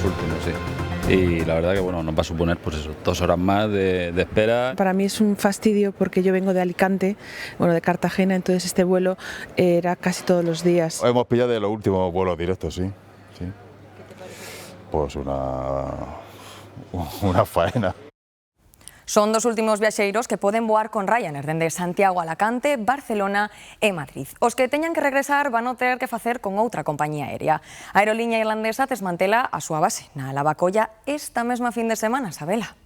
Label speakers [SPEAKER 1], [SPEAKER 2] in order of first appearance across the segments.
[SPEAKER 1] últimos, sí. Y la verdad que bueno, nos va a suponer pues eso, 2 horas más de espera.
[SPEAKER 2] Para mí es un fastidio porque yo vengo de Alicante, bueno, de Cartagena, entonces este vuelo era casi todos los días.
[SPEAKER 3] Hemos pillado de los últimos vuelos directos, sí. Sí. Pues una faena.
[SPEAKER 4] Son dos últimos viaxeiros que poden voar con Ryanair dende Santiago a Alacante, Barcelona e Madrid. Os que teñan que regresar van a ter que facer con outra compañía aérea. A aeroliña irlandesa desmantela a súa base na Lavacolla esta mesma fin de semana, Sabela.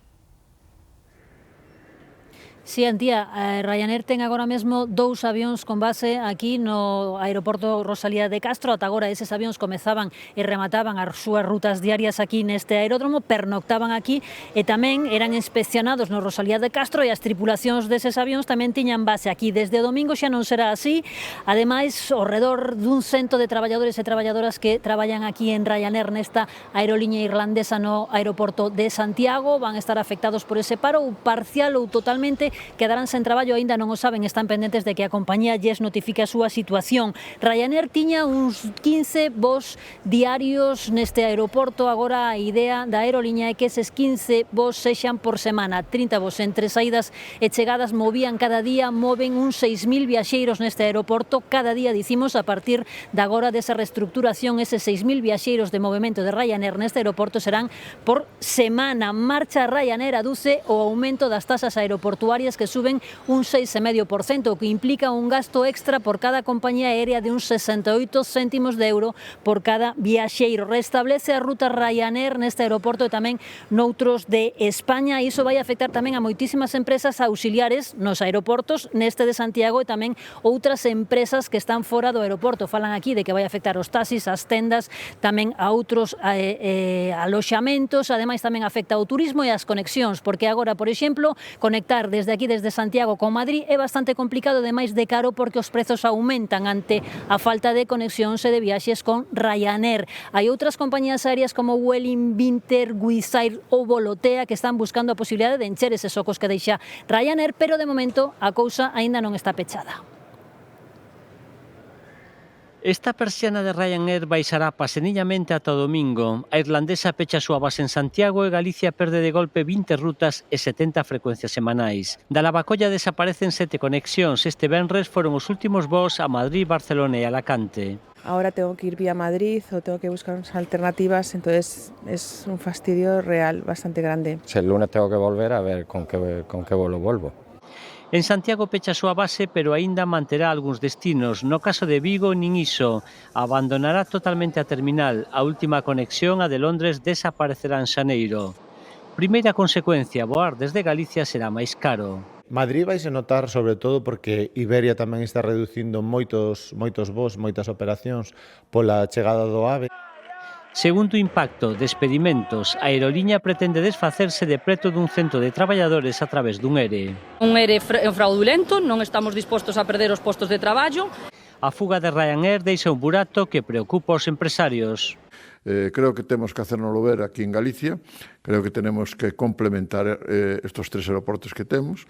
[SPEAKER 5] Si, Antía, Ryanair ten agora mesmo 2 avións con base aquí no aeroporto Rosalía de Castro. Ata agora eses avións comezaban e remataban as súas rutas diarias aquí neste aeródromo, pernoctaban aquí e tamén eran inspeccionados no Rosalía de Castro e as tripulacións deses avións tamén tiñan base aquí. Desde o domingo xa non será así. Ademais, ao redor dun 100 de traballadores e traballadoras que traballan aquí en Ryanair nesta aeroliña irlandesa no aeroporto de Santiago van a estar afectados por ese paro, ou parcial ou totalmente. Quedarán sen traballo, aínda non o saben, están pendentes de que a compañía lles notifique a súa situación. Ryanair tiña uns 15 voos diarios neste aeroporto, agora a idea da aeroliña é que eses 15 voos sexan por semana, 30 voos entre saídas e chegadas movían cada día, moven uns 6.000 viaxeiros neste aeroporto, cada día, dicimos, a partir de agora desa reestructuración, eses 6.000 viaxeiros de movimento de Ryanair neste aeroporto serán por semana. Marcha Ryanair aduce o aumento das tasas aeroportuarias que suben un 6,5%, o que implica un gasto extra por cada compañía aérea de uns 68 céntimos de euro por cada viaxeiro. Restablece a ruta Ryanair neste aeroporto e tamén noutros de España. Iso vai afectar tamén a moitísimas empresas auxiliares nos aeroportos, neste de Santiago, e tamén outras empresas que están fora do aeroporto. Falan aquí de que vai afectar os taxis, as tendas, tamén a outros aloxamentos, ademais tamén afecta ao turismo e as conexións, porque agora, por exemplo, conectar desde aquí, desde Santiago con Madrid, é bastante complicado, ademais de caro, porque os prezos aumentan ante a falta de conexións e de viaxes con Ryanair. Hai outras compañías aéreas como Vueling, Vinter, Wizz Air ou Volotea que están buscando a posibilidade de encher eses ocos que deixa Ryanair, pero de momento a cousa aínda non está pechada.
[SPEAKER 6] Esta persiana de Ryanair baixará paseniñamente ata o domingo. A irlandesa pecha a súa base en Santiago e Galicia perde de golpe 20 rutas e 70 frecuencias semanais. Da Lavacolla desaparecen 7 conexións. Este venres foron os últimos voos a Madrid, Barcelona e Alacante.
[SPEAKER 2] Ahora tengo que ir vía Madrid o tengo que buscar unas alternativas, entonces es un fastidio real bastante grande.
[SPEAKER 7] El lunes tengo que volver a ver con qué vuelo vuelvo.
[SPEAKER 6] En Santiago pecha a súa base, pero aínda manterá algúns destinos. No caso de Vigo, nin iso. Abandonará totalmente a terminal. A última conexión, a de Londres, desaparecerá en xaneiro. Primeira consecuencia, voar desde Galicia será máis caro.
[SPEAKER 8] Madrid vai se notar sobre todo porque Iberia tamén está reducindo moitos voos, moitas operacións pola chegada do AVE.
[SPEAKER 6] Segundo impacto, despedimentos, a aeroliña pretende desfacerse de preto dun 100 de traballadores a través dun ERE.
[SPEAKER 9] Un ERE fraudulento, non estamos dispostos a perder os postos de traballo.
[SPEAKER 6] A fuga de Ryanair deixa un burato que preocupa aos empresarios.
[SPEAKER 10] Creo que temos que hacérnoslo ver aquí en Galicia, creo que tenemos que complementar estos 3 aeroportos que temos.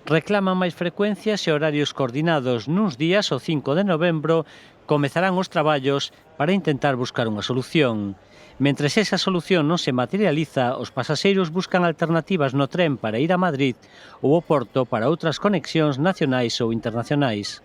[SPEAKER 6] Reclaman máis frecuencias e horarios coordinados. Nuns días, o 5 de novembro, comezarán os traballos para intentar buscar unha solución. Mentres esa solución non se materializa, os pasaxeiros buscan alternativas no tren para ir a Madrid ou ao Porto para outras conexións nacionais ou internacionais.